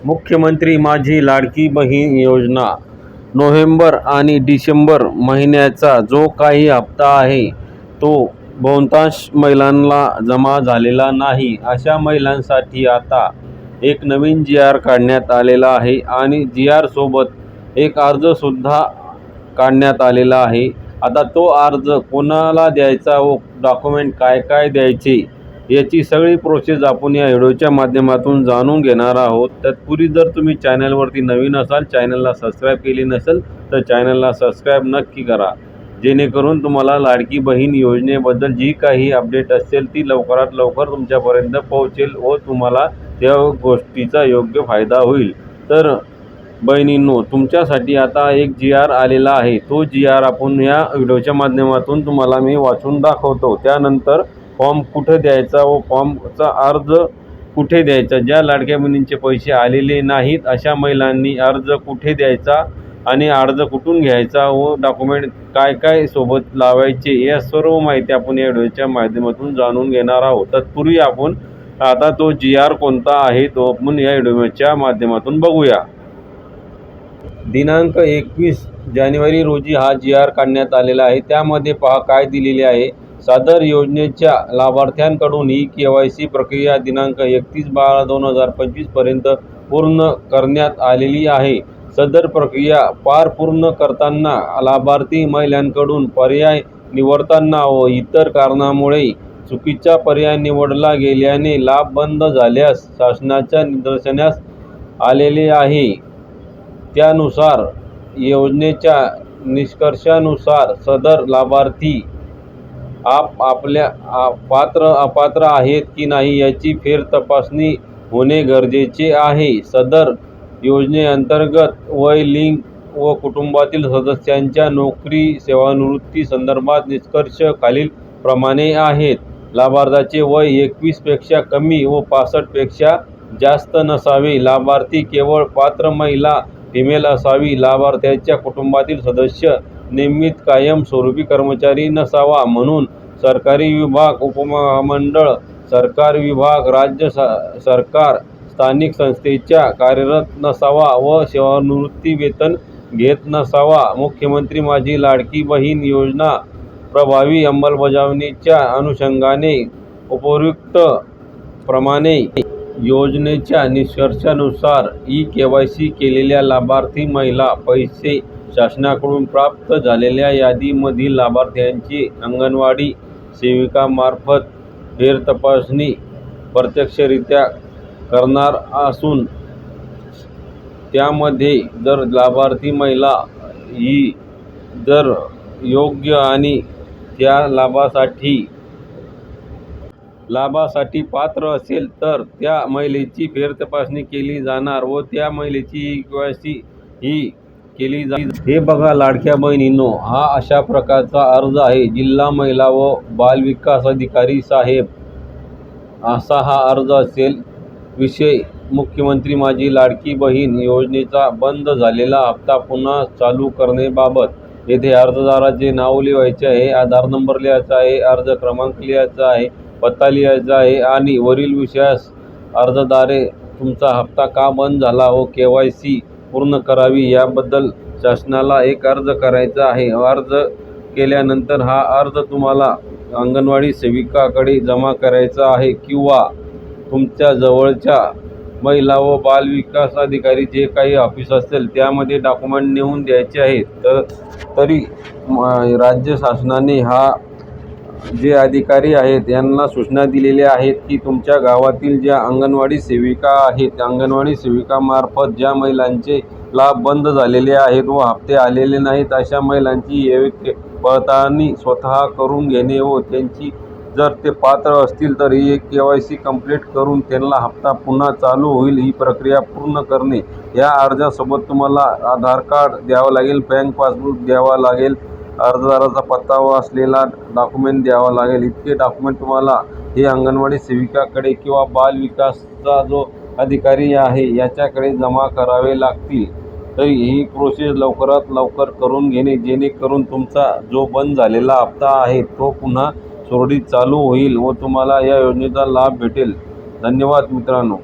मुख्यमंत्री माझी लाडकी बहीण योजना नोव्हेंबर आणि डिसेंबर महिन्याचा जो काही हप्ता आहे तो बहुतांश महिलांना जमा झालेला नाही. अशा महिलांसाठी आता एक नवीन जी.आर. काढण्यात आलेला आहे आणि जी.आर. सोबत एक अर्जसुद्धा काढण्यात आलेला आहे. आता तो अर्ज कोणाला द्यायचा व डॉक्युमेंट काय काय द्यायचे याची सगळी प्रोसेस आपण या व्हिडिओच्या माध्यमातून जाणून घेणार आहोत. तत्पूर्वी जर तुम्ही चॅनलवरती नवीन असाल, चॅनलला सबस्क्राईब केली नसेल तर चॅनलला सबस्क्राईब नक्की करा, जेणेकरून तुम्हाला लाडकी बहीण योजनेबद्दल जी काही अपडेट असेल ती लवकरात लवकर तुमच्यापर्यंत पोहोचेल व तुम्हाला त्या गोष्टीचा योग्य फायदा होईल. तर बहिणींनो, तुमच्यासाठी आता एक जी.आर. आलेला आहे. तो जी.आर. आपण या व्हिडिओच्या माध्यमातून तुम्हाला मी वाचून दाखवतो. त्यानंतर फॉर्म कुठे द्यायचा व फॉर्मचा अर्ज कुठे द्यायचा, ज्या लाडक्या बहिणींचे पैसे आलेले नाहीत अशा महिलांनी अर्ज कुठे द्यायचा आणि अर्ज कुठून घ्यायचा व डॉक्युमेंट काय काय सोबत लावायचे या सर्व माहिती आपण या व्हिडिओच्या माध्यमातून जाणून घेणार आहोत. तत्पूर्वी आपण आता तो जी.आर. कोणता आहे तो आपण या व्हिडिओच्या माध्यमातून बघूया. दिनांक 21 जानेवारी रोजी हा जी.आर. काढण्यात आलेला आहे. त्यामध्ये पहा काय दिलेले आहे. सदर योजनेच्या लाभार्थ्यांकडून ही KYC प्रक्रिया दिनांक 31/12/2025 पर्यंत पूर्ण करण्यात आलेली आहे. सदर प्रक्रिया पूर्ण करताना लाभार्थी महिलांकडून पर्याय निवडताना व इतर कारणामुळे चुकीचा पर्याय निवडला गेल्याने लाभ बंद झाल्यास शासनाच्या निदर्शनास आलेले आहे. त्यानुसार योजनेच्या निष्कर्षानुसार सदर लाभार्थी आपल्या अपात्र आहेत की नाही याची फेरतपासणी होणे गरजेचे आहे. सदर योजनेअंतर्गत वय, लिंग व कुटुंबातील सदस्यांच्या नोकरी सेवानिवृत्ती संदर्भात निष्कर्ष खालील प्रमाणे आहेत. लाभार्थ्याचे वय 21 पेक्षा कमी व 65 पेक्षा जास्त नसावे. लाभार्थी केवळ पात्र महिला फिमेल असावी. लाभार्थ्याच्या कुटुंबातील सदस्य नियमित कायमस्वरूपी कर्मचारी नसावा म्हणून सरकारी विभाग, उपमहामंडळ, सरकार विभाग, राज्य सरकार, स्थानिक संस्थेच्या कार्यरत नसावा व सेवानिवृत्ती वेतन घेत नसावा. मुख्यमंत्री माझी लाडकी बहीण योजना प्रभावी अंमलबजावणीच्या अनुषंगाने उपयुक्त प्रमाणे योजनेच्या निष्कर्षानुसार KYC केलेल्या लाभार्थी महिला पैसे शासनाकडून प्राप्त झालेल्या यादीमधील लाभार्थ्यांची अंगणवाडी सेविकामार्फत फेरतपासणी प्रत्यक्षरित्या करणार असून त्यामध्ये जर लाभार्थी महिला ही जर योग्य आणि त्या लाभासाठी पात्र असेल तर त्या महिलेची फेरतपासणी केली जाणार व त्या महिलेची KYC ही केली जाईल. हे बघा लाडक्या बहिणींनो, हा अशा प्रकारचा अर्ज आहे. जिल्हा महिला व बाल विकास अधिकारी साहेब असा हा अर्ज असेल. विषय मुख्यमंत्री माझी लाडकी बहीण योजनेचा बंद झालेला हप्ता पुन्हा चालू करण्याबाबत. येथे अर्जदाराचे नाव लिहायचे आहे, आधार नंबर लिहायचा आहे, अर्ज क्रमांक लिहायचा आहे, पत्ता लिहायचा आहे आणि वरील विषयास अर्जदारे तुमचा हप्ता का बंद झाला व KYC पूर्ण करावी याबद्दल शासनाला एक अर्ज करायचा आहे. अर्ज केल्यानंतर हा अर्ज तुम्हाला अंगणवाडी सेविकाकडे जमा करायचा आहे किंवा तुमच्या जवळच्या महिला व बाल विकास अधिकारी जे काही ऑफिस असेल त्यामध्ये डॉक्युमेंट नेऊन द्यायचे आहेत. तरी राज्य शासनाने जे अधिकारी आहेत यांना सूचना दिलेल्या आहेत की तुमच्या गावातील ज्या अंगणवाडी सेविका आहेत, अंगणवाडी सेविकामार्फत ज्या महिलांचे लाभ बंद झालेले आहेत व हप्ते आलेले नाहीत अशा महिलांची पडताळणी स्वतः करून घेणे व त्यांची जर ते पात्र असतील तर ही KYC कंप्लीट करून त्यांना हप्ता पुन्हा चालू होईल ही प्रक्रिया पूर्ण करणे. या अर्जासोबत तुम्हाला आधार कार्ड द्यावं लागेल, बँक पासबुक द्यावा लागेल, अर्जदाराचा पत्ता व असलेला डॉक्युमेंट द्यावा लागेल. इतके डॉक्युमेंट तुम्हाला हे अंगणवाडी सेविकाकडे किंवा बाल विकासचा जो अधिकारी आहे याच्याकडे जमा करावे लागतील. तरी ही प्रोसेस लवकरात लवकर करून घेणे जेणेकरून तुमचा जो बंद झालेला हप्ता आहे तो पुन्हा सुरळीत चालू होईल व तुम्हाला या योजनेचा लाभ भेटेल. धन्यवाद मित्रांनो.